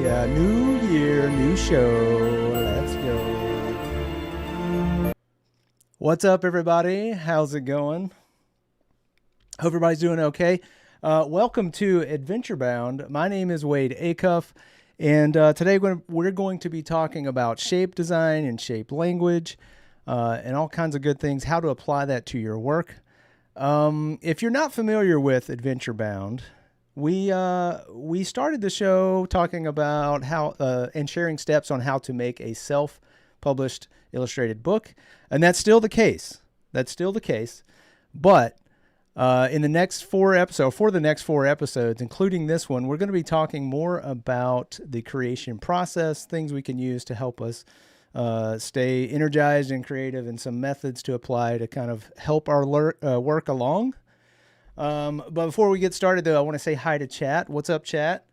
New year, new show. Let's go. What's up, everybody? How's it going? Hope everybody's doing okay. Welcome to Adventure Bound. My name is Wade Acuff, and today we're going to be talking about shape design and shape language and all kinds of good things, how to apply that to your work. If you're not familiar with Adventure Bound, we started the show talking about how and sharing steps on how to make a self-published illustrated book, and that's still the case. But in the next for the next four episodes, including this one, we're going to be talking more about the creation process, things we can use to help us stay energized and creative, and some methods to apply to kind of help our work along. But before we get started, though, I want to say hi to chat. What's up, chat?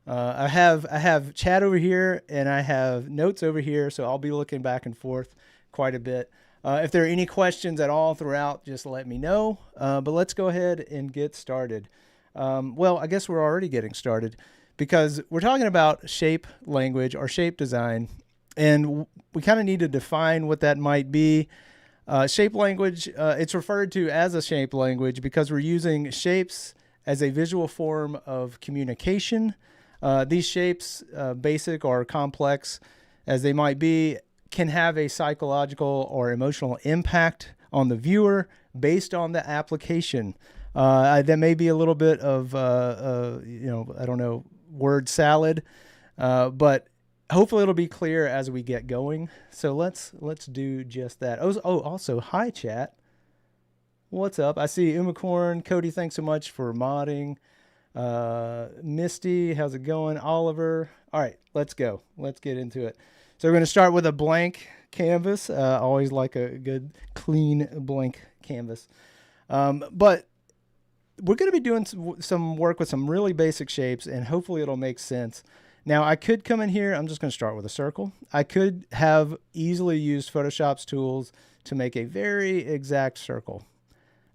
I have chat over here, and I have notes over here, so I'll be looking back and forth quite a bit. If there are any questions at all throughout, just let me know. But let's go ahead and get started. Well, I guess we're already getting started because we're talking about shape language or shape design, and we kind of need to define what that might be. Shape language, it's referred to as a shape language because we're using shapes as a visual form of communication. These shapes, basic or complex as they might be, can have a psychological or emotional impact on the viewer based on the application. That may be a little bit of, I don't know, word salad, but hopefully it'll be clear as we get going. So let's do just that. Also, hi, chat. What's up? I see Umacorn. Cody, thanks so much for modding. Misty, how's it going? Oliver. All right, let's go. Let's get into it. So we're going to start with a blank canvas. Always like a good, clean, blank canvas. But we're going to be doing some work with some really basic shapes, and hopefully it'll make sense. Now, I could come in here. I'm just going to start with a circle. I could have easily used Photoshop's tools to make a very exact circle.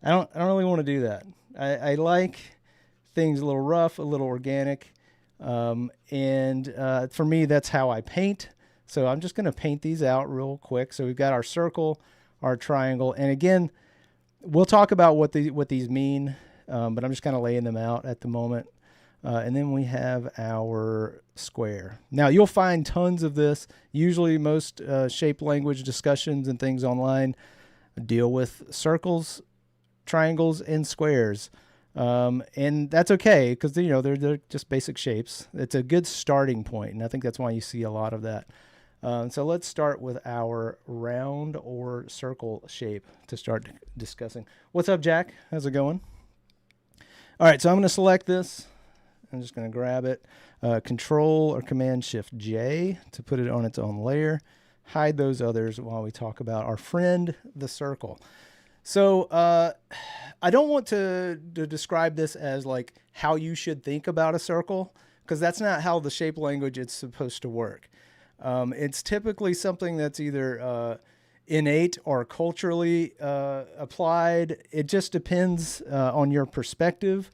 I don't really want to do that. I like things a little rough, a little organic, and for me, that's how I paint. So I'm just going to paint these out real quick. So we've got our circle, our triangle, and again, we'll talk about what these mean, but I'm just kind of laying them out at the moment. And then we have our square. Now, you'll find tons of this. Usually most shape language discussions and things online deal with circles, triangles, and squares. And that's okay because, they're just basic shapes. It's a good starting point, and I think that's why you see a lot of that. So let's start with our round or circle shape to start discussing. What's up, Jack? How's it going? All right, so I'm going to select this. I'm just going to grab it, Control or Command Shift J to put it on its own layer. Hide those others while we talk about our friend, the circle. So I don't want to describe this as like how you should think about a circle, because that's not how the shape language is supposed to work. It's typically something that's either innate or culturally applied. It just depends on your perspective.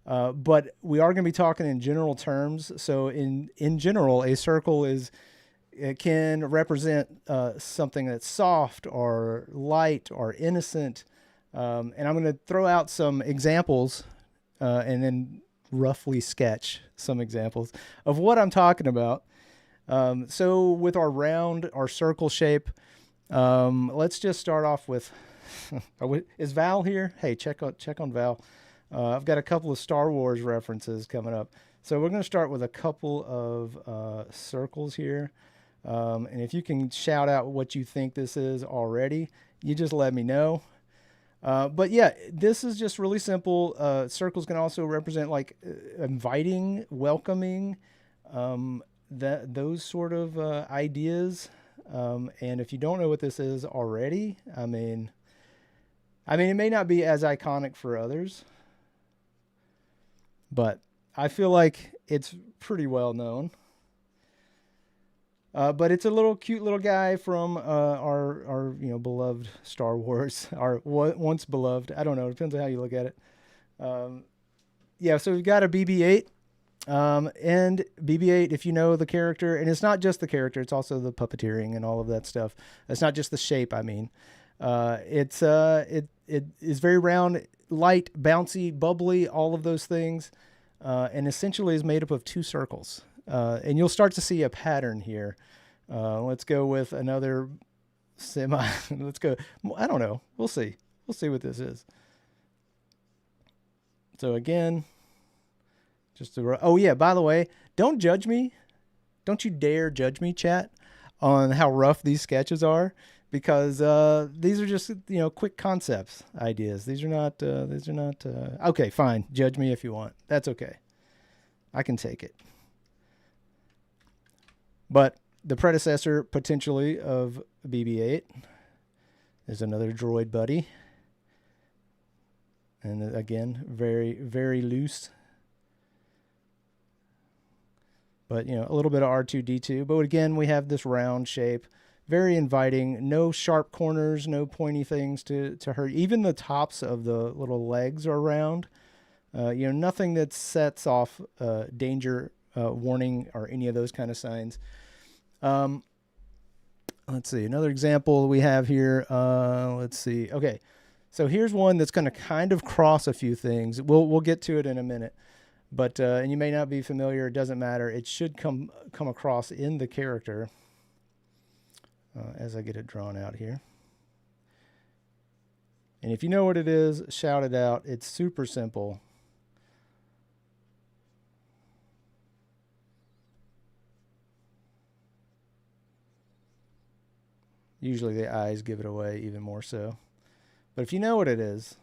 But we are going to be talking in general terms. So in general, a circle it can represent something that's soft or light or innocent. And I'm going to throw out some examples and then roughly sketch some examples of what I'm talking about. So with our round or circle shape, let's just start off with, is Val here? Hey, check on Val. I've got a couple of Star Wars references coming up. So we're going to start with a couple of circles here. And if you can shout out what you think this is already, you just let me know. But yeah, this is just really simple. Circles can also represent like inviting, welcoming, those sort of ideas. And if you don't know what this is already, I mean, it may not be as iconic for others, but I feel like it's pretty well known. But it's a cute little guy from our beloved Star Wars, our once beloved. I don't know. It depends on how you look at it. Yeah, so we've got a BB-8. And BB-8, if you know the character, and it's not just the character, it's also the puppeteering and all of that stuff. It's not just the shape, I mean. It is very round, light, bouncy, bubbly, all of those things, and essentially is made up of 2 circles. And you'll start to see a pattern here. Let's go with another semi. Let's go. I don't know. We'll see. We'll see what this is. So again, oh yeah, by the way, don't judge me. Don't you dare judge me, chat, on how rough these sketches are, because these are just, quick concepts, ideas. These are not, okay, fine. Judge me if you want. That's okay. I can take it. But the predecessor, potentially, of BB-8 is another droid buddy. And again, very, very loose. But, a little bit of R2-D2. But again, we have this round shape. Very inviting. No sharp corners, no pointy things to hurt. Even the tops of the little legs are round. Nothing that sets off danger, warning, or any of those kind of signs. Let's see. Another example we have here. Let's see. Okay. So here's one that's going to kind of cross a few things. We'll get to it in a minute. But and you may not be familiar. It doesn't matter. It should come across in the character as I get it drawn out here. And if you know what it is, shout it out. It's super simple. Usually the eyes give it away even more so. But if you know what it is,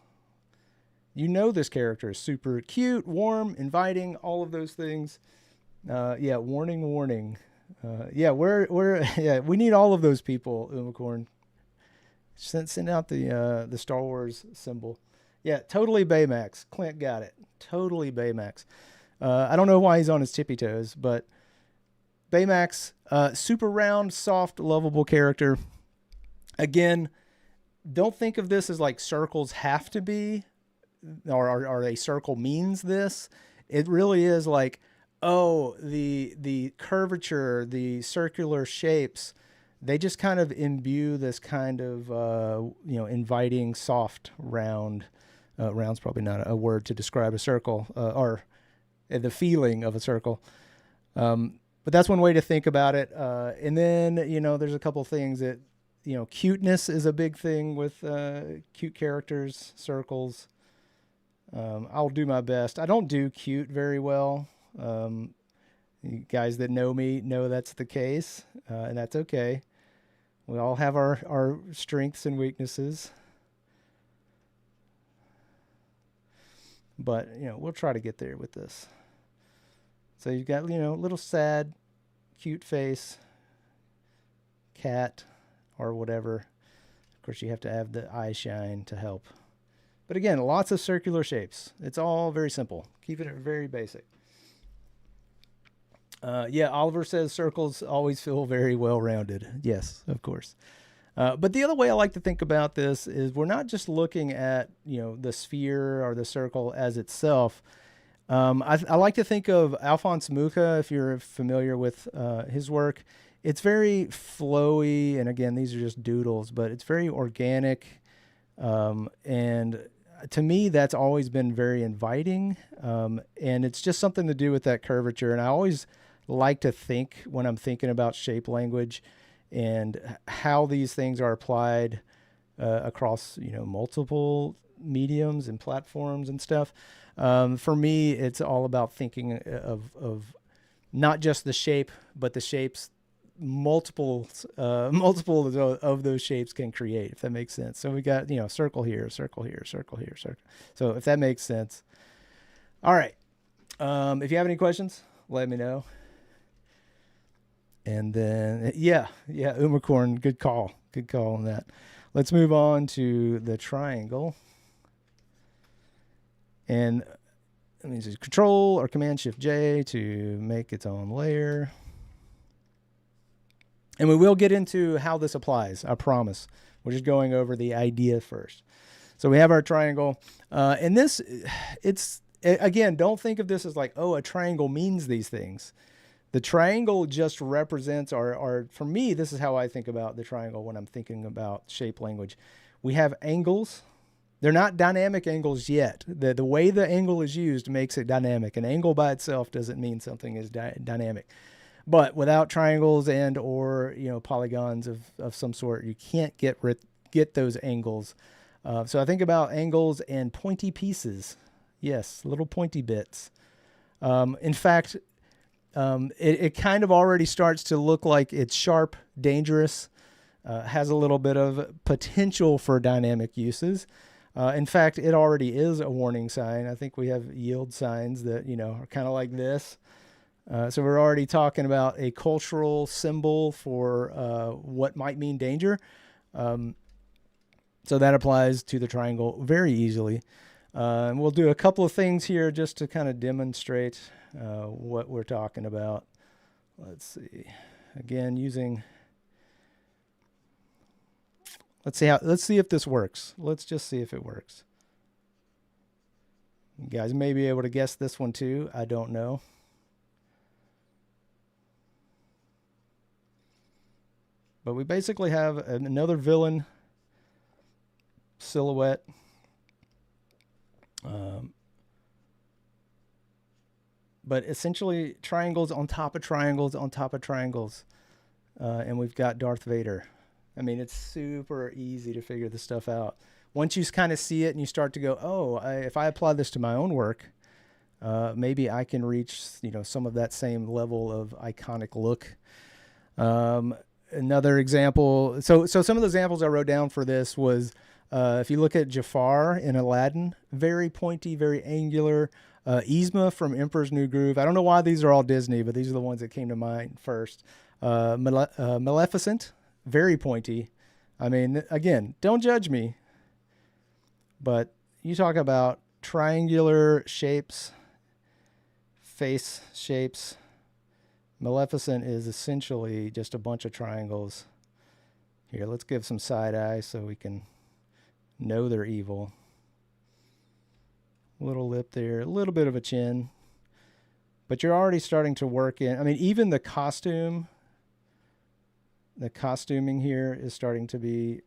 you know this character is super cute, warm, inviting, all of those things. Yeah, warning. Yeah, we need all of those people, Umacorn. Send out the Star Wars symbol. Yeah, totally Baymax. Clint got it. Totally Baymax. I don't know why he's on his tippy toes, but Baymax, super round, soft, lovable character. Again, don't think of this as like circles have to be, or a circle means this. It really is like, oh, the curvature, the circular shapes, they just kind of imbue this kind of, inviting, soft, round. Round's probably not a word to describe a circle, or the feeling of a circle. But that's one way to think about it. And then, there's a couple things that, cuteness is a big thing with cute characters, circles. I'll do my best. I don't do cute very well. You guys that know me know that's the case, and that's okay. We all have our strengths and weaknesses. But, we'll try to get there with this. So you've got, little sad, cute face, cat, or whatever. Of course, you have to have the eye shine to help. But again, lots of circular shapes. It's all very simple. Keeping it very basic. Yeah, Oliver says circles always feel very well-rounded. Yes, of course. But the other way I like to think about this is we're not just looking at, the sphere or the circle as itself. I like to think of Alphonse Mucha, if you're familiar with his work. It's very flowy, and again, these are just doodles, but it's very organic. And to me, that's always been very inviting. And it's just something to do with that curvature. And I always like to think, when I'm thinking about shape language and how these things are applied across, multiple mediums and platforms and stuff. For me, it's all about thinking of not just the shape, but the shapes multiple of those shapes can create, if that makes sense. So we got, circle here, circle here, circle here, circle. So if that makes sense. All right. If you have any questions, let me know. And then, yeah, Umacorn, good call on that. Let's move on to the triangle. And let me use Control or Command Shift J to make its own layer. And we will get into how this applies, I promise. We're just going over the idea first. So we have our triangle. And this, it's again, don't think of this as like, oh, a triangle means these things. The triangle just represents our, for me, this is how I think about the triangle when I'm thinking about shape language. We have angles. They're not dynamic angles yet. The way the angle is used makes it dynamic. An angle by itself doesn't mean something is dynamic. But without triangles and or polygons of some sort, you can't get those angles. So I think about angles and pointy pieces. Yes, little pointy bits. In fact, it kind of already starts to look like it's sharp, dangerous, has a little bit of potential for dynamic uses. In fact, it already is a warning sign. I think we have yield signs that, are kind of like this. So we're already talking about a cultural symbol for what might mean danger. So that applies to the triangle very easily. And we'll do a couple of things here just to kind of demonstrate what we're talking about. Let's see. Again, let's see if this works. Let's just see if it works. You guys may be able to guess this one too. I don't know. But we basically have another villain silhouette. But essentially triangles on top of triangles on top of triangles. And we've got Darth Vader. I mean, it's super easy to figure this stuff out. Once you kind of see it and you start to go, oh, if I apply this to my own work, maybe I can reach, some of that same level of iconic look. Another example. So some of the examples I wrote down for this was, if you look at Jafar in Aladdin, very pointy, very angular. Yzma from Emperor's New Groove. I don't know why these are all Disney, but these are the ones that came to mind first. Maleficent, very pointy. I mean, again, don't judge me, but you talk about triangular shapes, face shapes. Maleficent is essentially just a bunch of triangles. Here, let's give some side eye so we can know they're evil. Little lip there, a little bit of a chin. But you're already starting to work in, I mean, even the costuming here is starting to be,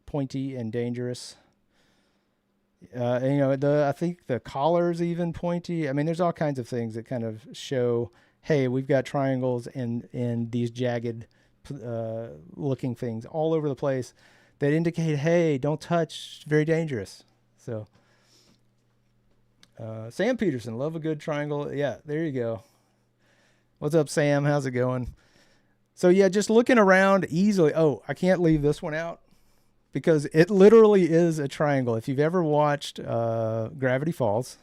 pointy and dangerous. I think the collar's even pointy. I mean, there's all kinds of things that kind of show, hey, we've got triangles and these jagged looking things all over the place that indicate, hey, don't touch, very dangerous. So Sam Peterson, love a good triangle. Yeah, there you go. What's up, Sam? How's it going? So yeah, just looking around easily. Oh, I can't leave this one out because it literally is a triangle. If you've ever watched Gravity Falls,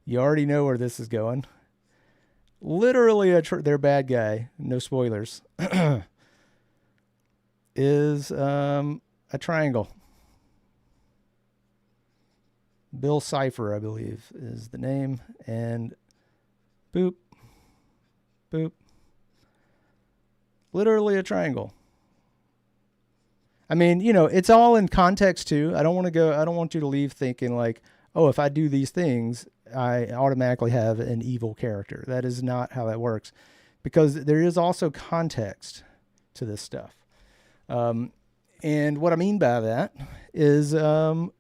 you already know where this is going. Literally, their bad guy, no spoilers, is a triangle. Bill Cipher, I believe, is the name. And boop, boop. Literally a triangle. I mean, it's all in context too. I don't want you to leave thinking like, oh, if I do these things, I automatically have an evil character. That is not how that works, because there is also context to this stuff. And what I mean by that is, well,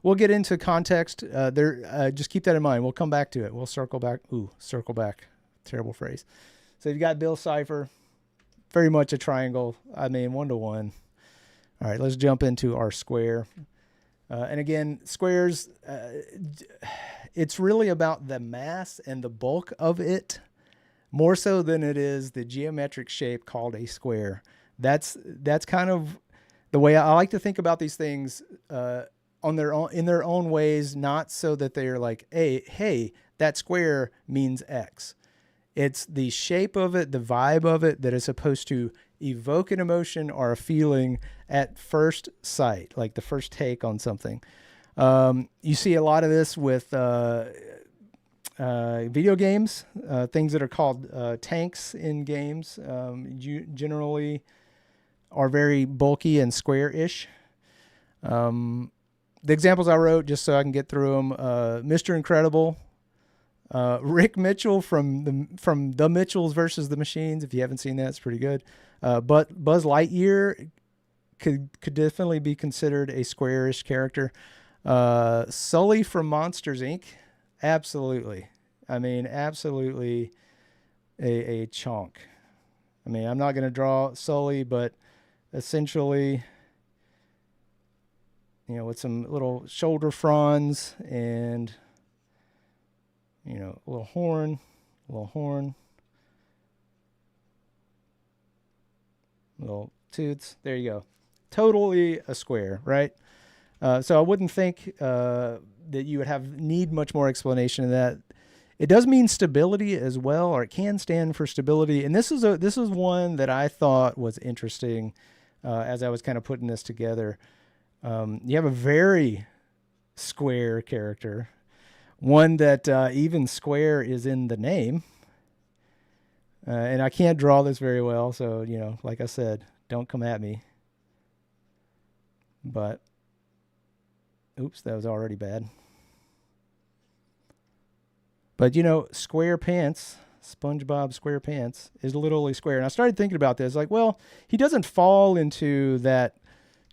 we'll get into context. Just keep that in mind. We'll come back to it. We'll circle back. Circle back. Terrible phrase. So you've got Bill Cipher, very much a triangle. I mean, 1-to-1. All right, let's jump into our square. And again, squares, it's really about the mass and the bulk of it, more so than it is the geometric shape called a square. That's kind of the way I like to think about these things in their own ways, not so that they're like, hey, that square means X. It's the shape of it, the vibe of it that is supposed to evoke an emotion or a feeling at first sight, like the first take on something. You see a lot of this with video games, things that are called tanks in games, generally are very bulky and square-ish. the examples I wrote, just so I can get through them, Mr. Incredible, Rick Mitchell from the Mitchells versus the Machines. If you haven't seen that, it's pretty good. But Buzz Lightyear could definitely be considered a squarish character. Sully from Monsters Inc. Absolutely. I mean, absolutely a chonk. I mean, I'm not going to draw Sully, but essentially, with some little shoulder fronds and, a little horn, little toots. There you go. Totally a square, right? So I wouldn't think that you would need much more explanation of that. It does mean stability as well, or it can stand for stability. And this is one that I thought was interesting as I was kind of putting this together. You have a very square character, one that even square is in the name. And I can't draw this very well, so, like I said, don't come at me. But, oops, that was already bad. But, Square Pants, SpongeBob SquarePants, is literally square. And I started thinking about this, like, well, he doesn't fall into that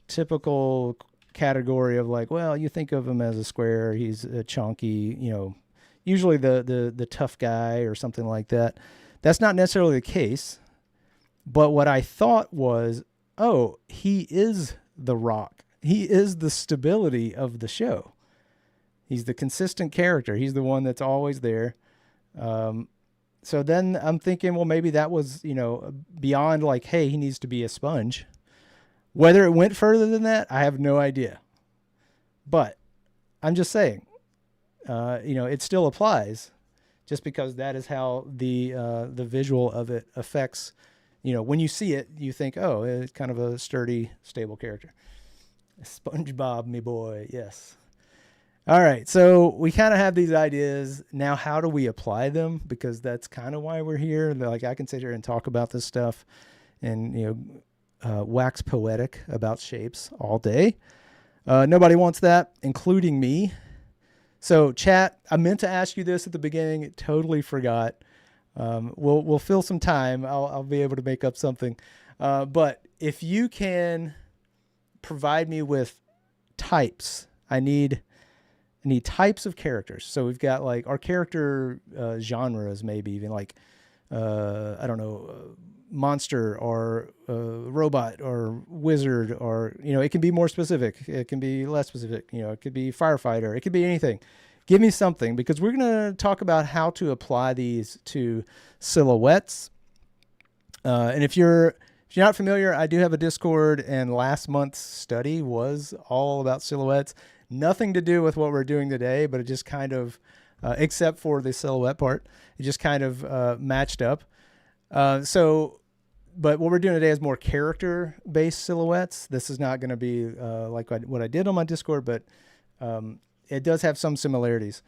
typical category of like, well, you think of him as a square, he's a chunky, usually the tough guy or something like that. That's not necessarily the case. But what I thought was, oh, he is the rock. He is the stability of the show. He's the consistent character. He's the one that's always there. So then I'm thinking, well, maybe that was, beyond like, hey, he needs to be a sponge. Whether it went further than that, I have no idea. But I'm just saying, it still applies, just because that is how the visual of it affects. When you see it, you think, oh, it's kind of a sturdy, stable character. SpongeBob, me boy, yes. All right, so we kind of have these ideas. Now, how do we apply them? Because that's kind of why we're here. Like, I can sit here and talk about this stuff and, wax poetic about shapes all day. Nobody wants that, including me. So, chat, I meant to ask you this at the beginning. Totally forgot. We'll fill some time. I'll be able to make up something. But if you can provide me with types, I need types of characters. So we've got like our character genres, maybe even like, I don't know, monster or robot or wizard, or, it can be more specific. It can be less specific. It could be firefighter. It could be anything. Give me something, because we're going to talk about how to apply these to silhouettes. And if you're not familiar, I do have a Discord, and last month's study was all about silhouettes. Nothing to do with what we're doing today, but it just kind of, except for the silhouette part, it just kind of matched up. But what we're doing today is more character-based silhouettes. This is not going to be like what I did on my Discord, but it does have some similarities.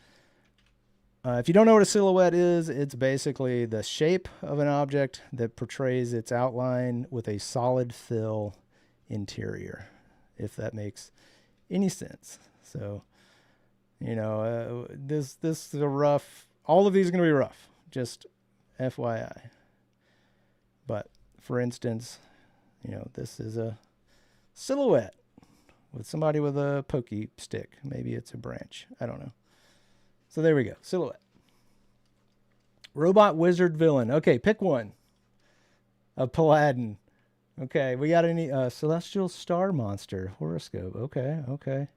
If you don't know what a silhouette is, it's basically the shape of an object that portrays its outline with a solid fill interior, if that makes any sense. So, this is a rough, all of these are going to be rough, just FYI. But for instance, this is a silhouette with somebody with a pokey stick. Maybe it's a branch. I don't know. So there we go. Silhouette. Robot, wizard, villain. Okay, pick one. A Paladin. Okay, we got any celestial star monster horoscope. Okay.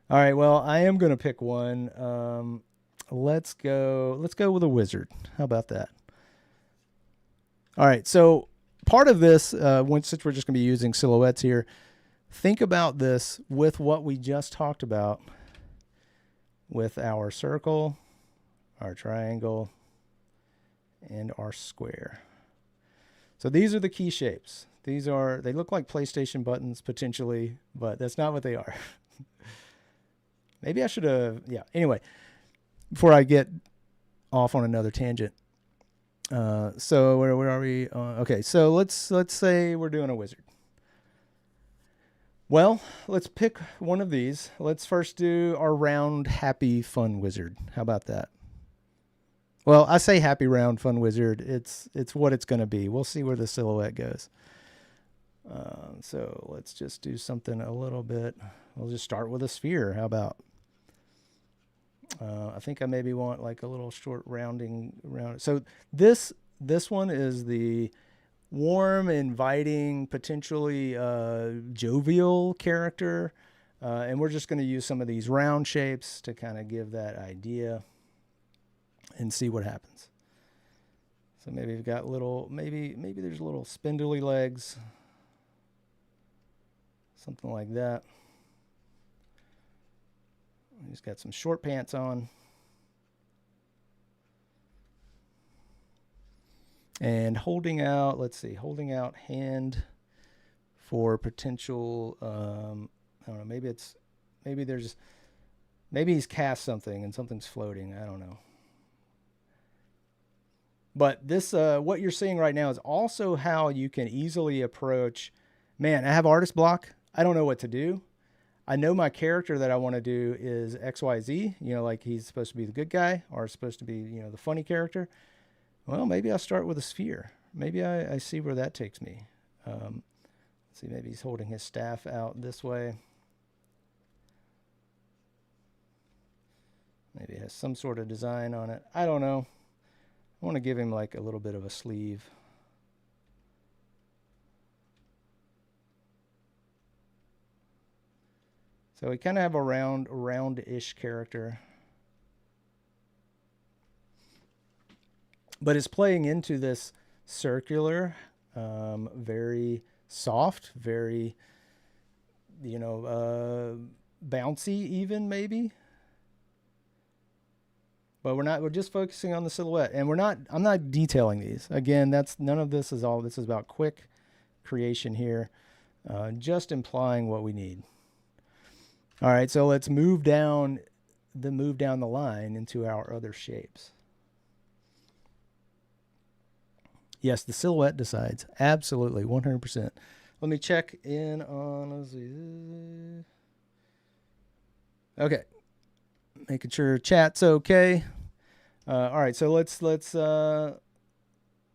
All right, well, I am going to pick one. Let's go with a wizard. How about that? All right, so part of this, since we're just going to be using silhouettes here, think about this with what we just talked about with our circle, our triangle, and our square. So these are the key shapes. They look like PlayStation buttons potentially, but that's not what they are. Maybe I should have, yeah. Anyway, before I get off on another tangent. So where are we? Okay, so let's say we're doing a wizard. Well, let's pick one of these. Let's first do our round happy fun wizard. How about that? Well, I say happy round fun wizard. It's what it's going to be. We'll see where the silhouette goes. So let's just do something a little bit. We'll just start with a sphere. How about? I think I maybe want like a little short rounding round. So this one is the warm, inviting, potentially jovial character. And we're just going to use some of these round shapes to kind of give that idea and see what happens. So maybe we've got little, maybe there's little spindly legs, something like that. He's got some short pants on. And holding out, let's see, holding out hand for potential, I don't know, maybe he's cast something and something's floating. I don't know. But this, what you're seeing right now is also how you can easily approach, man, I have artist block. I don't know what to do. I know my character that I want to do is XYZ, like he's supposed to be the good guy or supposed to be, the funny character. Well, maybe I'll start with a sphere. Maybe I see where that takes me. Let's see, maybe he's holding his staff out this way. Maybe it has some sort of design on it. I don't know. I want to give him like a little bit of a sleeve. So we kind of have a round-ish character. But it's playing into this circular, very soft, very, bouncy even maybe. But we're just focusing on the silhouette, and I'm not detailing these. Again, none of this is all. This is about quick creation here, just implying what we need. All right, so let's move down the line into our other shapes. Yes, the silhouette decides. Absolutely, 100%. Let me check in on, let's see. Okay. Making sure chat's okay. All right, so let's here,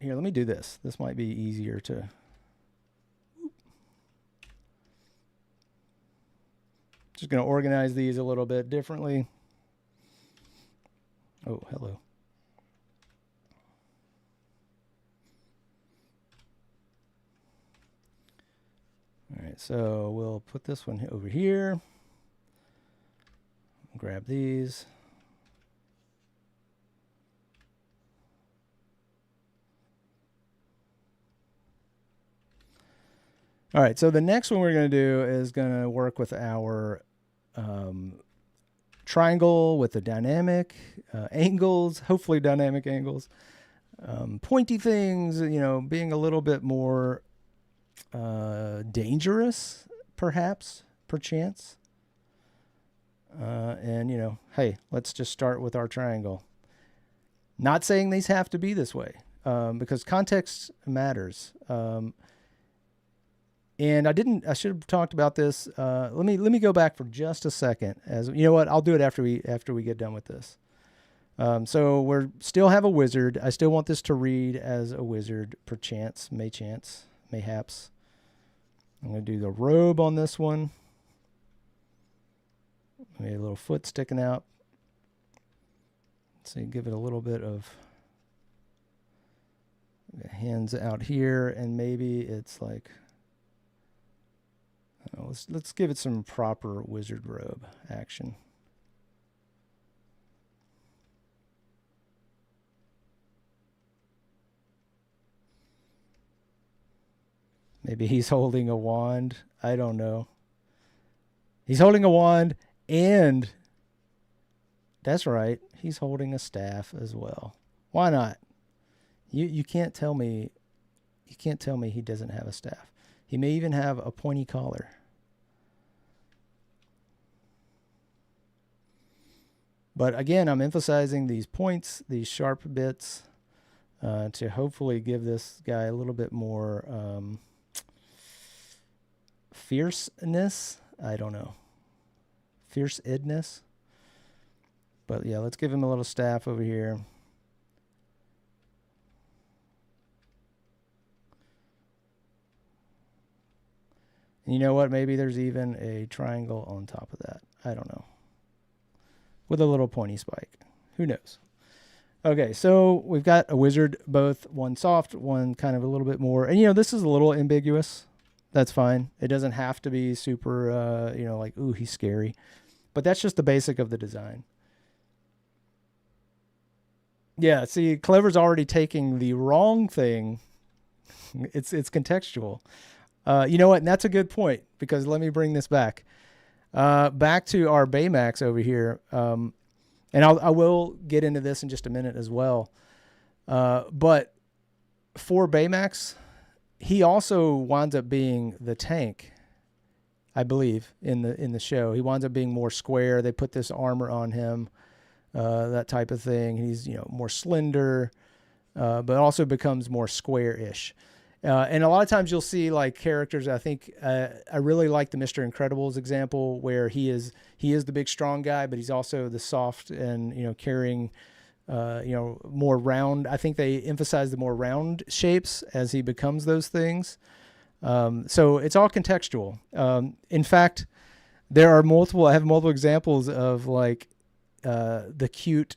let me do this. This might be easier to. Just going to organize these a little bit differently. Oh, hello. All right, so we'll put this one over here. Grab these. All right, so the next one we're going to do is going to work with our triangle with the dynamic angles, hopefully dynamic angles, pointy things, being a little bit more dangerous, perchance. And, hey, let's just start with our triangle. Not saying these have to be this way, because context matters. And I should have talked about this. Let me go back for just a second. As you know what, I'll do it after we get done with this. So we're still have a wizard. I still want this to read as a wizard, perchance, mayhaps. I'm going to do the robe on this one. Maybe a little foot sticking out. So you give it a little bit of hands out here, and maybe it's like, let's give it some proper wizard robe action. Maybe he's holding a wand. I don't know. He's holding a wand, and that's right, he's holding a staff as well. Why not? You can't tell me he doesn't have a staff. He may even have a pointy collar. But again, I'm emphasizing these points, these sharp bits, to hopefully give this guy a little bit more fierceness. I don't know. Fierce-idness. But yeah, let's give him a little staff over here. And you know what? Maybe there's even a triangle on top of that. I don't know. With a little pointy spike. Who knows? Okay, so we've got a wizard, both one soft, one kind of a little bit more. And, you know, this is a little ambiguous. That's fine. It doesn't have to be super, you know, like, ooh, he's scary. But that's just the basic of the design. Yeah, see, Clever's already taking the wrong thing. It's contextual. You know what? And that's a good point, because let me bring this back. Back to our Baymax over here. And I will get into this in just a minute as well. But for Baymax, he also winds up being the tank, I believe, in the show. He winds up being more square. They put this armor on him, that type of thing. He's, you know, more slender, but also becomes more square-ish. And a lot of times you'll see like characters. I think I really like the Mr. Incredible's example, where he is the big strong guy, but he's also the soft and, you know, carrying, you know, more round. I think they emphasize the more round shapes as he becomes those things. So it's all contextual. In fact, there are multiple. I have multiple examples of like the cute.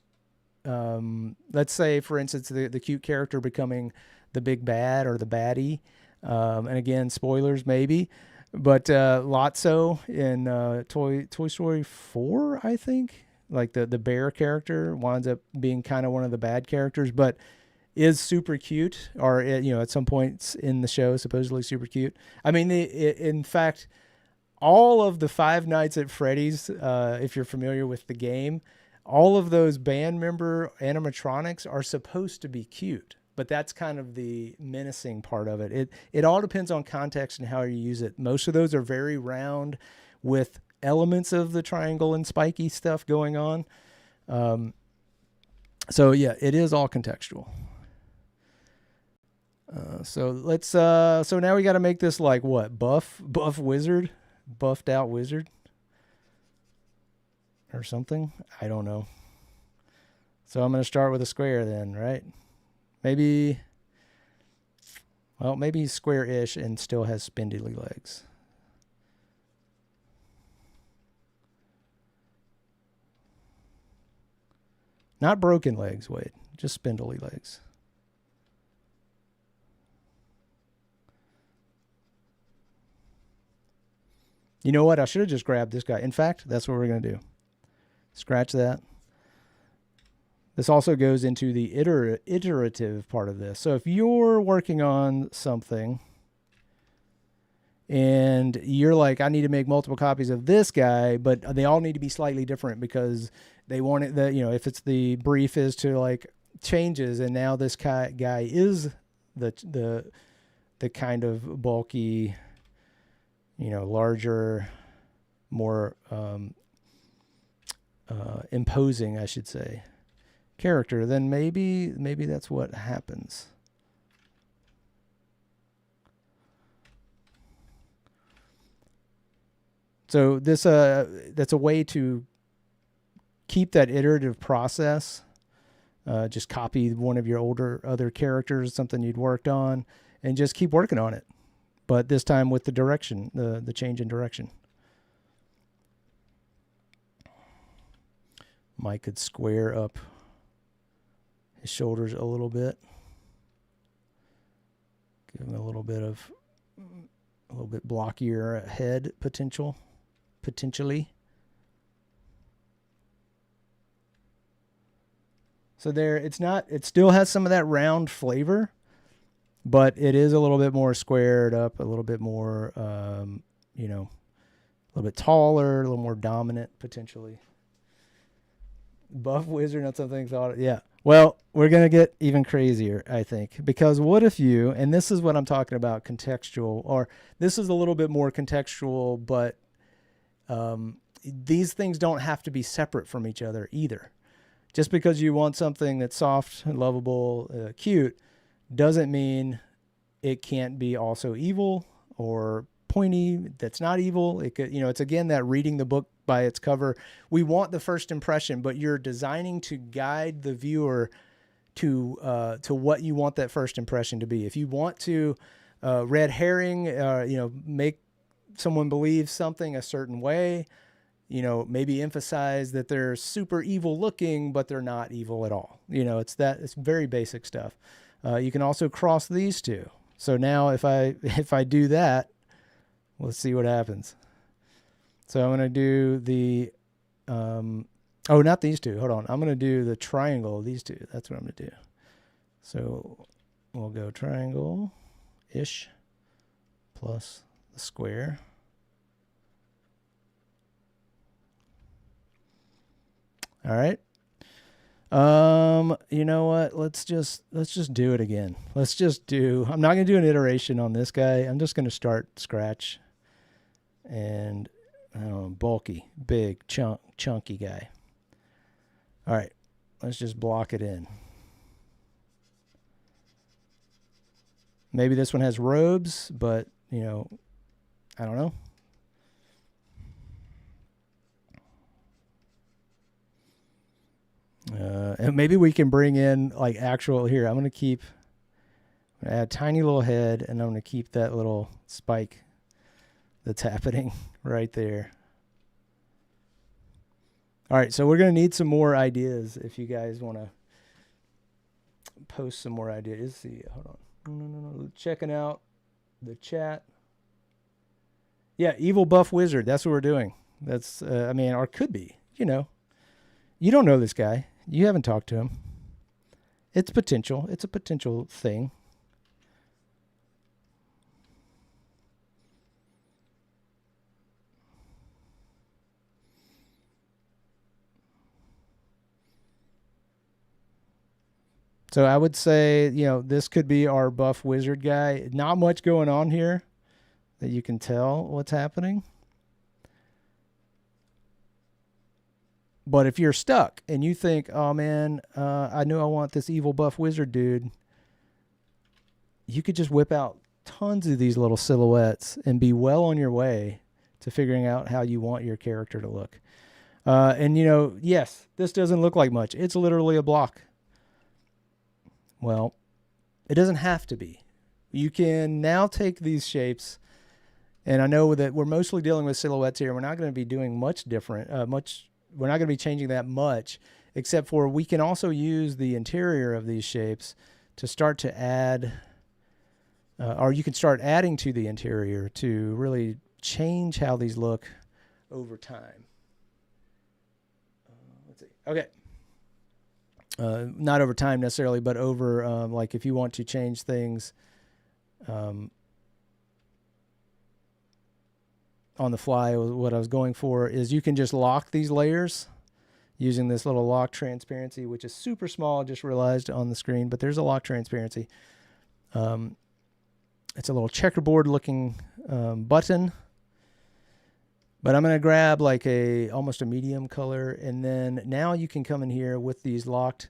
Let's say, for instance, the cute character becoming the big bad or the baddie. And again, spoilers maybe, but Lotso in Toy Story 4, I think, like the bear character winds up being kind of one of the bad characters, but is super cute, or, you know, at some points in the show, supposedly super cute. I mean, in fact, all of the Five Nights at Freddy's, if you're familiar with the game, all of those band member animatronics are supposed to be cute. But that's kind of the menacing part of it. It all depends on context and how you use it. Most of those are very round with elements of the triangle and spiky stuff going on. So yeah, it is all contextual. So let's, so now we got to make this like what? Buff wizard, buffed out wizard or something. I don't know. So I'm going to start with a square then, right? Maybe he's square-ish and still has spindly legs. Not broken legs, Wade. Just spindly legs. You know what? I should have just grabbed this guy. In fact, that's what we're going to do. Scratch that. This also goes into the iterative part of this. So if you're working on something and you're like, I need to make multiple copies of this guy, but they all need to be slightly different because they want it that, you know, if it's the brief is to like changes and now this guy is the kind of bulky, you know, larger, more imposing, I should say, character, then maybe that's what happens. So this that's a way to keep that iterative process. Just copy one of your other characters, something you'd worked on, and just keep working on it. But this time with the direction, the change in direction. Mike could square up his shoulders a little bit. Give him a little bit blockier head potentially. So there, it still has some of that round flavor, but it is a little bit more squared up, a little bit more, you know, a little bit taller, a little more dominant potentially. Buff wizard, not something thought. Yeah. Well, we're going to get even crazier, I think, because what if you, and this is what I'm talking about, contextual, or this is a little bit more contextual, but these things don't have to be separate from each other either. Just because you want something that's soft, lovable, cute, doesn't mean it can't be also evil or pointy, that's not evil. It could, it's again that reading the book by its cover. We want the first impression, but you're designing to guide the viewer to what you want that first impression to be. If you want to red herring, make someone believe something a certain way, maybe emphasize that they're super evil looking, but they're not evil at all. It's very basic stuff. You can also cross these two. So now if I do that, let's see what happens. So I'm going to do the, not these two. Hold on. I'm going to do the triangle of these two. That's what I'm going to do. So we'll go triangle-ish plus the square. All right. You know what? Let's just do it again. I'm not going to do an iteration on this guy. I'm just going to start scratch and bulky, big, chunky guy. All right. Let's just block it in. Maybe this one has robes, but I don't know. And maybe we can bring in like actual here. I'm going to add a tiny little head, and I'm going to keep that little spike that's happening right there. All right. So we're going to need some more ideas if you guys want to post some more ideas. Let's see. Hold on. No. Checking out the chat. Yeah. Evil buff wizard. That's what we're doing. That's, or could be, you don't know this guy. You haven't talked to him. It's potential. It's a potential thing. So I would say, this could be our buff wizard guy. Not much going on here that you can tell what's happening. But if you're stuck and you think, oh man, I know I want this evil buff wizard dude, you could just whip out tons of these little silhouettes and be well on your way to figuring out how you want your character to look. Yes, this doesn't look like much. It's literally a block. Well, it doesn't have to be. You can now take these shapes, and I know that we're mostly dealing with silhouettes here. We're not going to be doing much different, we're not going to be changing that much, except for we can also use the interior of these shapes to start to add, or you can start adding to the interior to really change how these look over time. Let's see. Okay. Not over time necessarily, but over, like if you want to change things on the fly, what I was going for is you can just lock these layers using this little lock transparency, which is super small. I just realized on the screen, but there's a lock transparency. It's a little checkerboard looking button, but I'm going to grab like almost a medium color. And then now you can come in here with these locked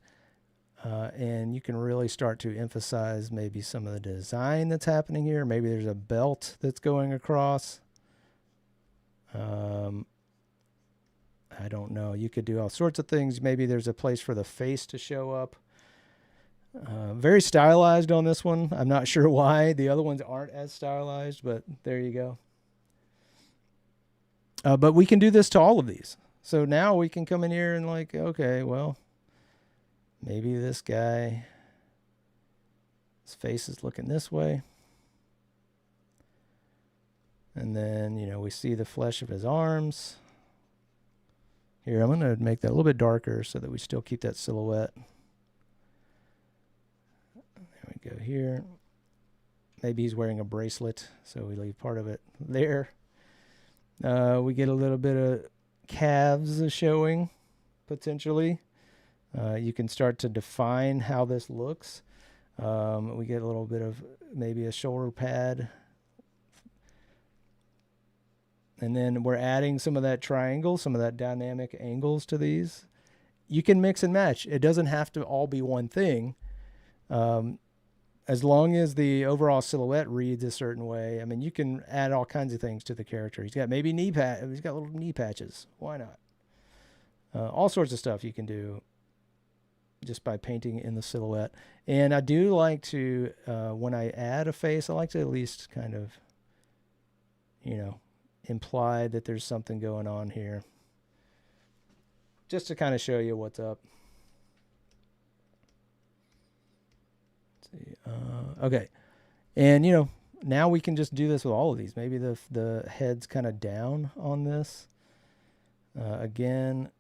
and you can really start to emphasize maybe some of the design that's happening here. Maybe there's a belt that's going across. I don't know. You could do all sorts of things. Maybe there's a place for the face to show up. Very stylized on this one. I'm not sure why. The other ones aren't as stylized, but there you go. But we can do this to all of these. So now we can come in here and like, okay, well, maybe this guy, his face is looking this way. And then, we see the flesh of his arms. Here, I'm going to make that a little bit darker so that we still keep that silhouette. There we go here. Maybe he's wearing a bracelet, so we leave part of it there. We get a little bit of calves showing, potentially. You can start to define how this looks. We get a little bit of maybe a shoulder pad. And then we're adding some of that triangle, some of that dynamic angles to these. You can mix and match. It doesn't have to all be one thing. as long as the overall silhouette reads a certain way, I mean, you can add all kinds of things to the character. He's got maybe he's got little knee patches. Why not? All sorts of stuff you can do just by painting in the silhouette. And I do like to, when I add a face, I like to at least kind of, imply that there's something going on here, just to kind of show you what's up. Let's see. Okay. And, now we can just do this with all of these. Maybe the head's kind of down on this. Again,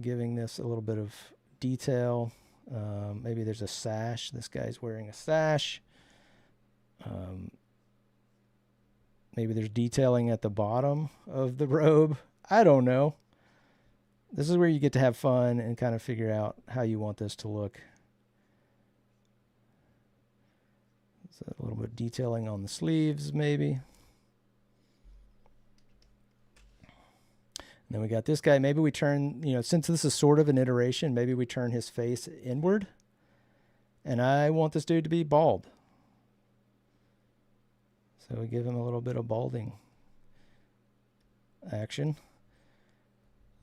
giving this a little bit of detail. Maybe there's a sash. This guy's wearing a sash. Maybe there's detailing at the bottom of the robe. I don't know. This is where you get to have fun and kind of figure out how you want this to look. So a little bit of detailing on the sleeves, maybe. And then we got this guy. Maybe we turn, since this is sort of an iteration, maybe we turn his face inward. And I want this dude to be bald. So we give him a little bit of balding action.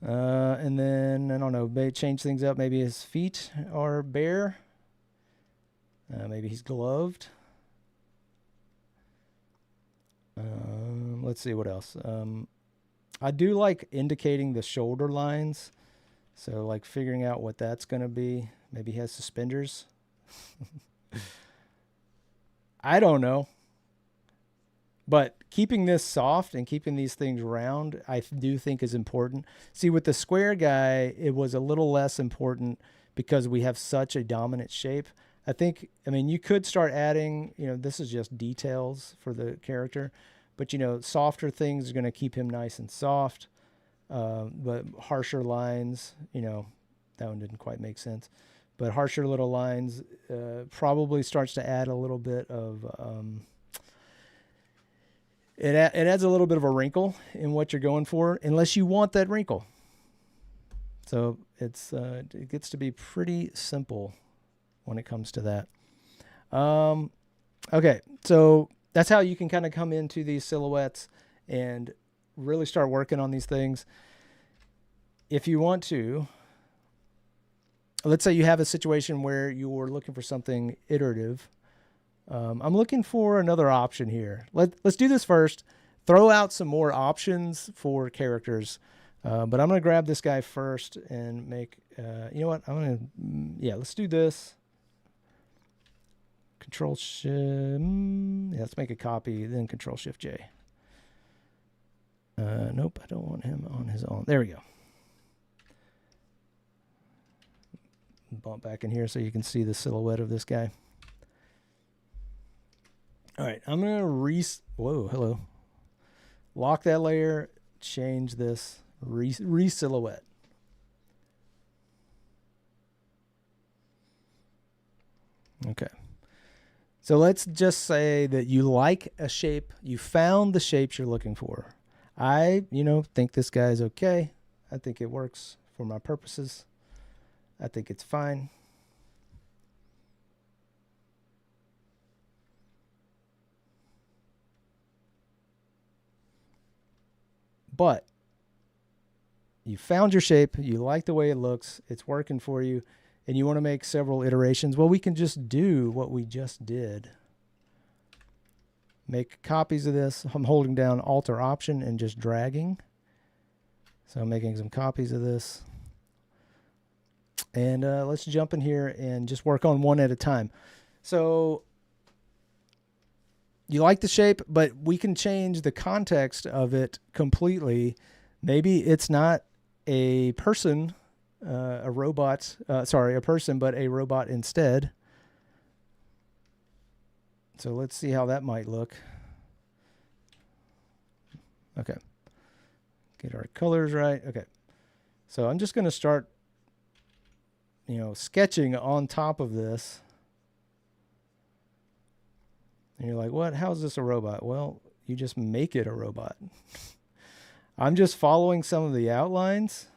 And then, I don't know, maybe change things up. Maybe his feet are bare. Maybe he's gloved. Let's see what else. I do like indicating the shoulder lines. So like figuring out what that's going to be. Maybe he has suspenders. I don't know. But keeping this soft and keeping these things round, I do think is important. See, with the square guy, it was a little less important because we have such a dominant shape. I mean, you could start adding, this is just details for the character, but, softer things are going to keep him nice and soft. But harsher lines, that one didn't quite make sense. But harsher little lines probably starts to add a little bit of... It adds a little bit of a wrinkle in what you're going for, unless you want that wrinkle. So it gets to be pretty simple when it comes to that. Okay, so that's how you can kind of come into these silhouettes and really start working on these things. If you want to, let's say you have a situation where you're looking for something iterative. I'm looking for another option here. Let's do this first. Throw out some more options for characters. But I'm going to grab this guy first and make, you know what? Let's do this. Control Shift. Let's make a copy, then Control Shift J. Nope, I don't want him on his own. There we go. Bump back in here so you can see the silhouette of this guy. All right, I'm going to lock that layer, change this, re-silhouette. Okay. So let's just say that you like a shape, you found the shapes you're looking for. I, think this guy is okay. I think it works for my purposes. I think it's fine. But you found your shape, you like the way it looks, it's working for you, and you want to make several iterations. Well, we can just do what we just did. Make copies of this. I'm holding down Alt or Option and just dragging. So I'm making some copies of this. And let's jump in here and just work on one at a time. So you like the shape, but we can change the context of it completely. Maybe it's not a person, a person, but a robot instead. So let's see how that might look. Okay. Get our colors right. Okay. So I'm just going to start, sketching on top of this. And you're like, what? How is this a robot? Well, you just make it a robot. I'm just following some of the outlines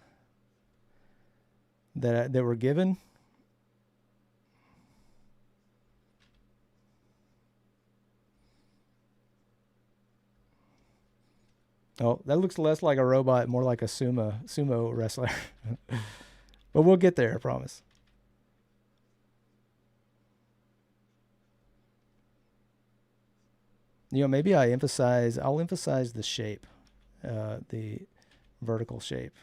that were given. Oh, that looks less like a robot, more like a sumo wrestler. But we'll get there, I promise. Maybe I'll emphasize the shape, the vertical shape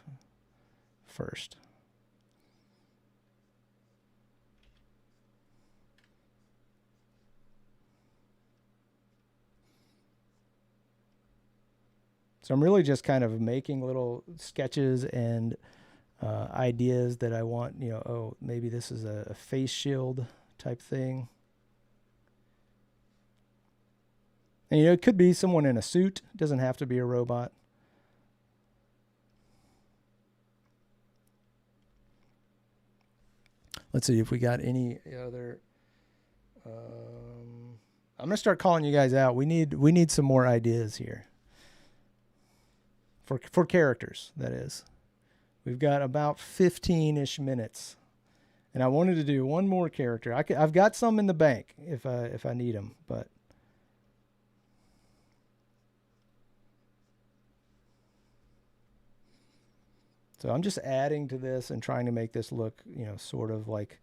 first. So I'm really just kind of making little sketches and ideas that I want, oh, maybe this is a face shield type thing. And, it could be someone in a suit. It doesn't have to be a robot. Let's see if we got any other. I'm gonna start calling you guys out. We need some more ideas here. For characters, that is. We've got about 15-ish minutes, and I wanted to do one more character. I've got some in the bank if I need them, but. So I'm just adding to this and trying to make this look, sort of like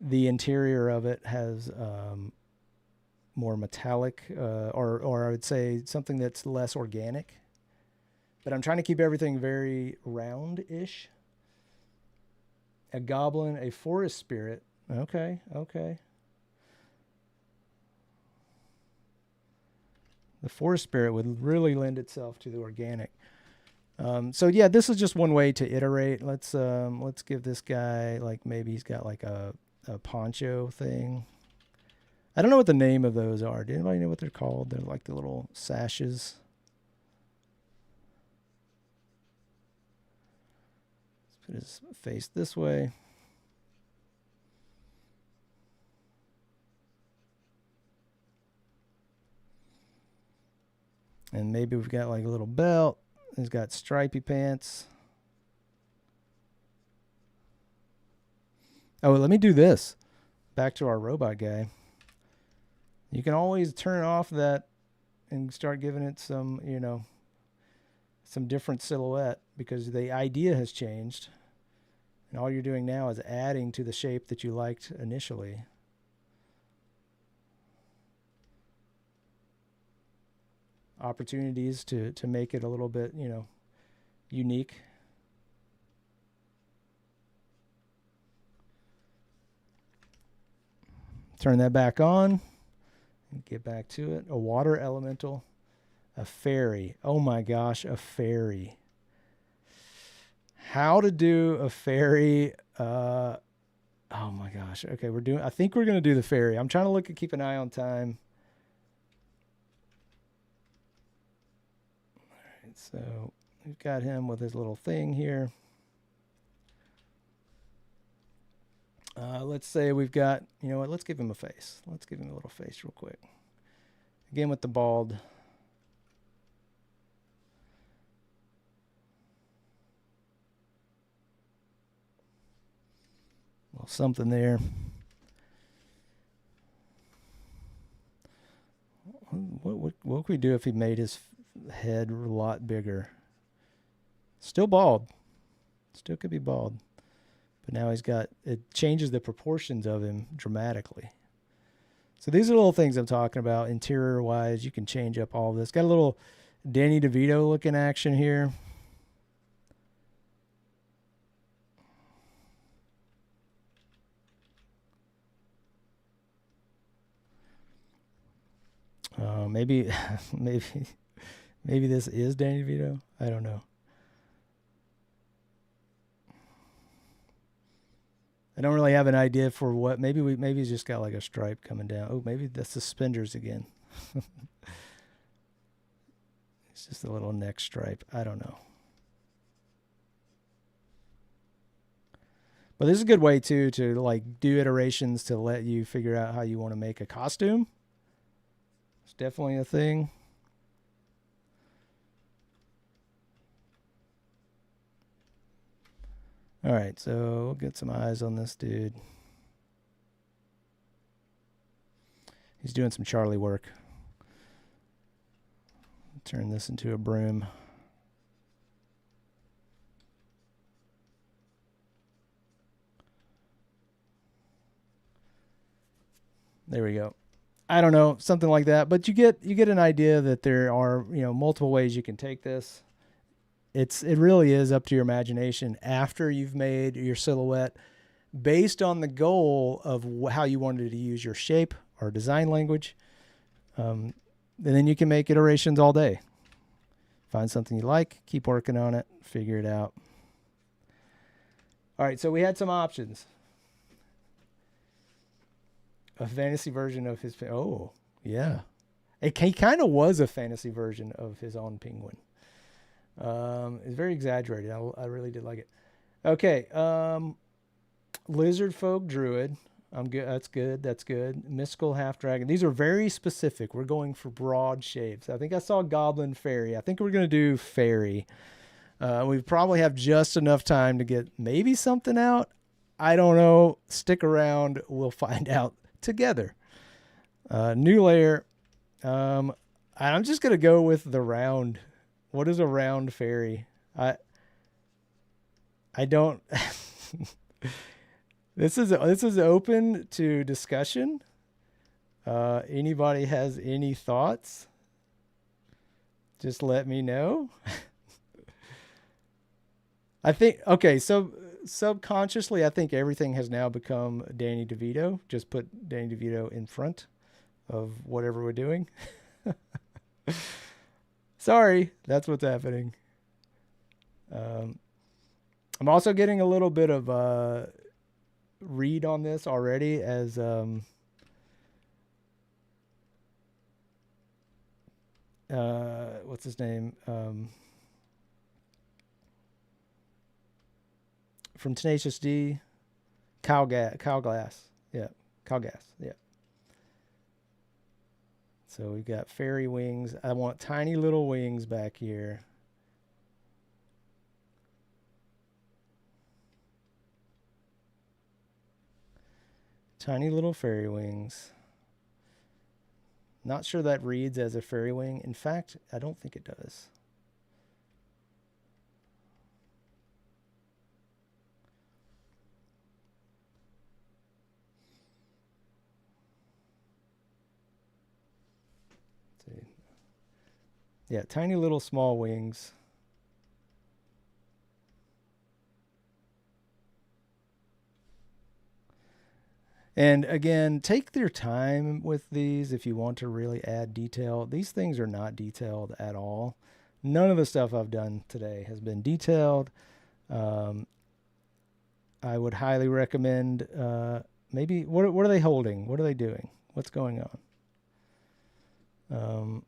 the interior of it has more metallic, or I would say something that's less organic. But I'm trying to keep everything very round-ish. A goblin, a forest spirit. Okay. The forest spirit would really lend itself to the organic. So yeah, this is just one way to iterate. Let's give this guy, like, maybe he's got like a poncho thing. I don't know what the name of those are. Do anybody know what they're called? They're like the little sashes. Let's put his face this way. And maybe we've got like a little belt. He's got stripy pants. Oh, let me do this. Back to our robot guy. You can always turn off that and start giving it some, some different silhouette, because the idea has changed. And all you're doing now is adding to the shape that you liked initially. Opportunities to make it a little bit, unique. Turn that back on and get back to it. A water elemental, a fairy. Oh my gosh, a fairy. How to do a fairy? Oh my gosh. Okay, I think we're gonna do the fairy. I'm trying to keep an eye on time. So we've got him with his little thing here. Let's say we've got, let's give him a face. Let's give him a little face real quick. Again with the bald. Well, something there. What would we do if he made his head a lot bigger? Still bald. Still could be bald. But now it changes the proportions of him dramatically. So these are little things I'm talking about. Interior wise, you can change up all of this. Got a little Danny DeVito looking action here. Maybe this is Danny DeVito. I don't know. I don't really have an idea for what. Maybe he's just got like a stripe coming down. Oh, maybe that's suspenders again. It's just a little neck stripe. I don't know. But this is a good way too to like do iterations to let you figure out how you want to make a costume. It's definitely a thing. All right, so we'll get some eyes on this dude. He's doing some Charlie work. Turn this into a broom. There we go. I don't know, something like that, but you get an idea that there are, multiple ways you can take this. It really is up to your imagination after you've made your silhouette based on the goal of how you wanted to use your shape or design language. And then you can make iterations all day. Find something you like, keep working on it, figure it out. All right, so we had some options. A fantasy version of his... Oh, yeah. He kind of was a fantasy version of his own penguin. It's very exaggerated. I really did like it. Okay. Lizard folk druid. I'm good. That's good. Mystical half dragon. These are very specific. We're going for broad shapes. I think I saw goblin fairy. I think we're going to do fairy. We probably have just enough time to get maybe something out. I don't know. Stick around. We'll find out together. New layer. I'm just going to go with the round. What is a round fairy? I don't... This is open to discussion. Anybody has any thoughts? Just let me know. I think, okay, so subconsciously, I think everything has now become Danny DeVito. Just put Danny DeVito in front of whatever we're doing. Sorry, that's what's happening. I'm also getting a little bit of read on this already as what's his name? From Tenacious D, Kyle Glass. Yeah, Kyle Gass. Yeah. So we got fairy wings. I want tiny little wings back here. Tiny little fairy wings. Not sure that reads as a fairy wing. In fact, I don't think it does. Let's see. Yeah, tiny little small wings. And again, take your time with these if you want to really add detail. These things are not detailed at all. None of the stuff I've done today has been detailed. I would highly recommend maybe, what are they holding? What are they doing? What's going on?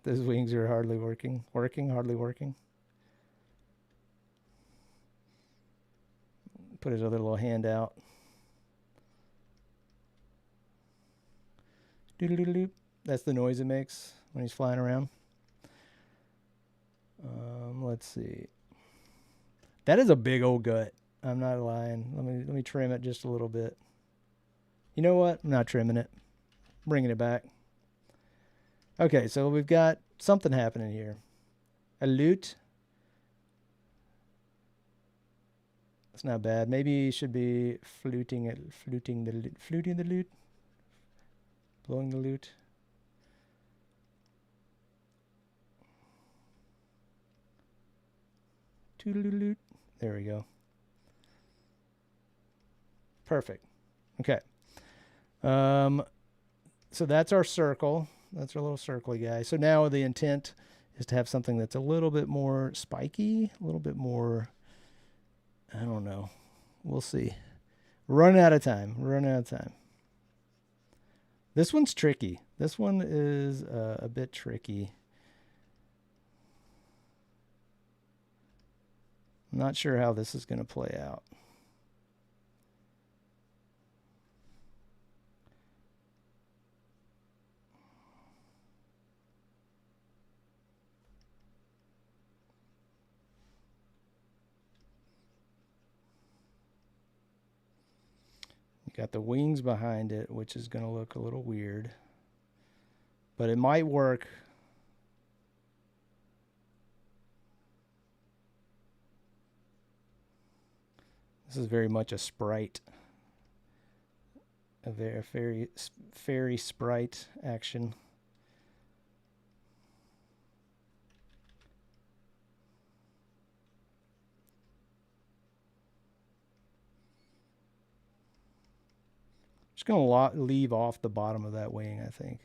Those wings are hardly working. Hardly working. Put his other little hand out. Doodle-doodle-doop. That's the noise it makes when he's flying around. Let's see. That is a big old gut. I'm not lying. Let me trim it just a little bit. You know what? I'm not trimming it. Bringing it back. Okay, so we've got something happening here. A lute. That's not bad. Maybe it should be fluting the lute. Blowing the lute. Toodle-lute. There we go. Perfect. Okay. So that's our circle. That's our little circly guy. So now the intent is to have something that's a little bit more spiky, a little bit more, I don't know. We'll see. Running out of time. This one's tricky. This one is a bit tricky. I'm not sure how this is going to play out. Got the wings behind it, which is going to look a little weird, but it might work. This is very much a sprite, a very fairy sprite action. Just going to leave off the bottom of that wing, I think.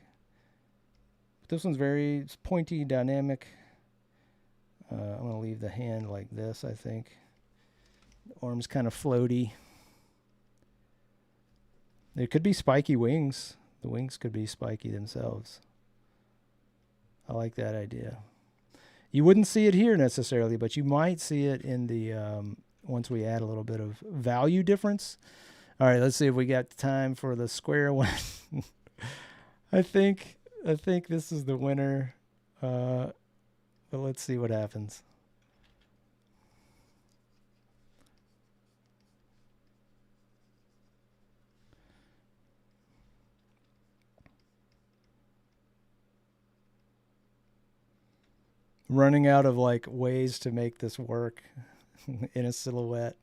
But this one's very pointy, dynamic. I'm going to leave the hand like this, I think. The arm's kind of floaty. There could be spiky wings. The wings could be spiky themselves. I like that idea. You wouldn't see it here necessarily, but you might see it in the once we add a little bit of value difference. All right, let's see if we got time for the square one. I think this is the winner, but let's see what happens. Running out of like ways to make this work in a silhouette,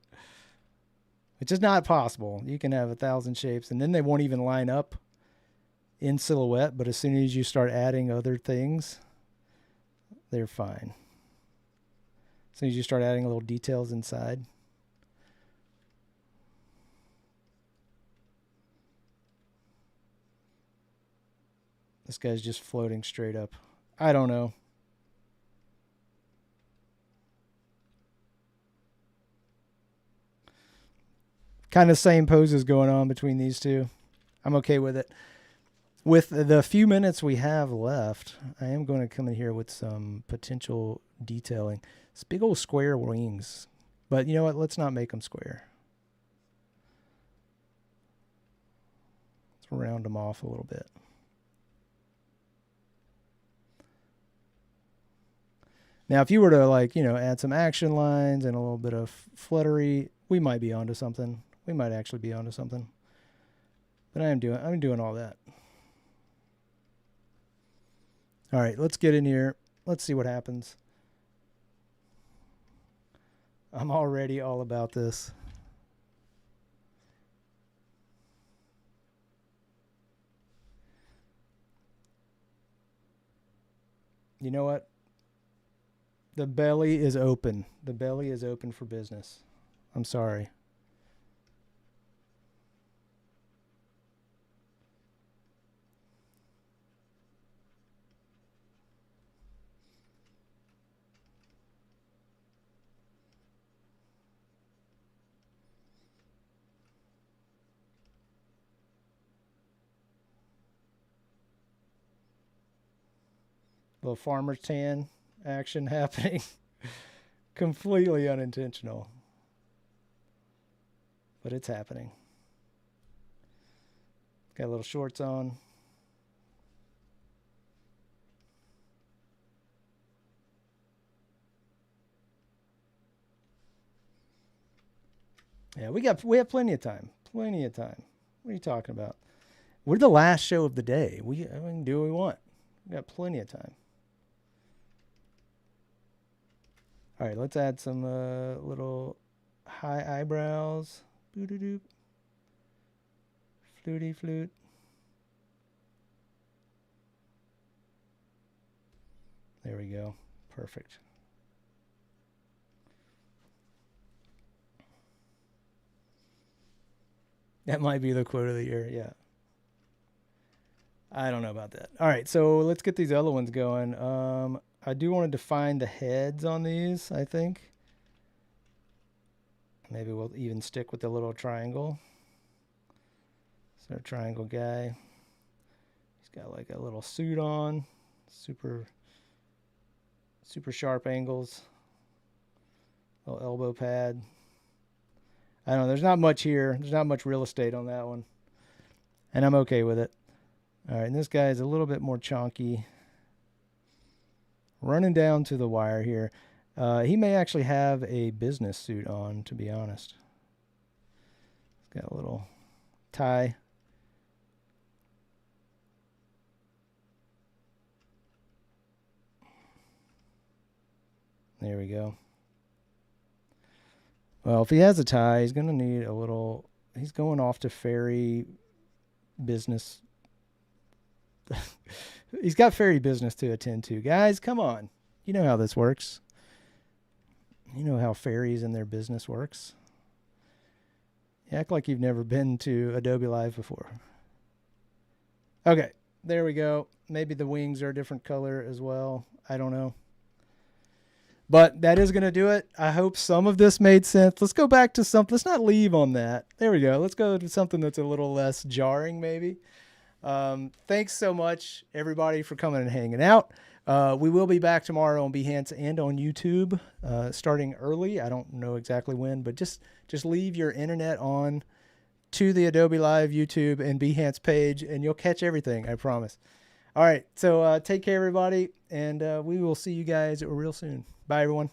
which is not possible. You can have 1,000 shapes and then they won't even line up in silhouette, but as soon as you start adding other things, they're fine. As soon as you start adding little details inside. This guy's just floating straight up. I don't know. Kind of same poses going on between these two. I'm okay with it. With the few minutes we have left, I am going to come in here with some potential detailing. It's big old square wings. But you know what? Let's not make them square. Let's round them off a little bit. Now, if you were to like, add some action lines and a little bit of fluttery, we might be onto something. We might actually be onto something. But I'm doing all that. All right, let's get in here. Let's see what happens. I'm already all about this. You know what? The belly is open. The belly is open for business. I'm sorry. Little farmer's tan action happening. Completely unintentional. But it's happening. Got little shorts on. Yeah, we have plenty of time. Plenty of time. What are you talking about? We're the last show of the day. We can do what we want. We got plenty of time. All right, let's add some little high eyebrows. Boo-doo-doo. Fluty flute. There we go. Perfect. That might be the quote of the year, yeah. I don't know about that. All right, so let's get these other ones going. I do want to define the heads on these, I think. Maybe we'll even stick with the little triangle. So our triangle guy. He's got like a little suit on. Super sharp angles. Little elbow pad. I don't know, there's not much here. There's not much real estate on that one. And I'm okay with it. All right, and this guy is a little bit more chonky. Running down to the wire here. He may actually have a business suit on, to be honest. He's got a little tie. There we go. Well, if he has a tie, he's going to need a little... He's going off to ferry business. He's got ferry business to attend to. Guys, come on. You know how this works. You know how ferries and their business works. You act like you've never been to Adobe Live before. Okay, there we go. Maybe the wings are a different color as well. I don't know. But that is going to do it. I hope some of this made sense. Let's go back to something. Let's not leave on that. There we go. Let's go to something that's a little less jarring, maybe. Thanks so much, everybody, for coming and hanging out. We will be back tomorrow on Behance and on YouTube, starting early. I don't know exactly when, but just leave your internet on to the Adobe Live YouTube and Behance page, and you'll catch everything, I promise. All right, so take care, everybody, and we will see you guys real soon. Bye, everyone.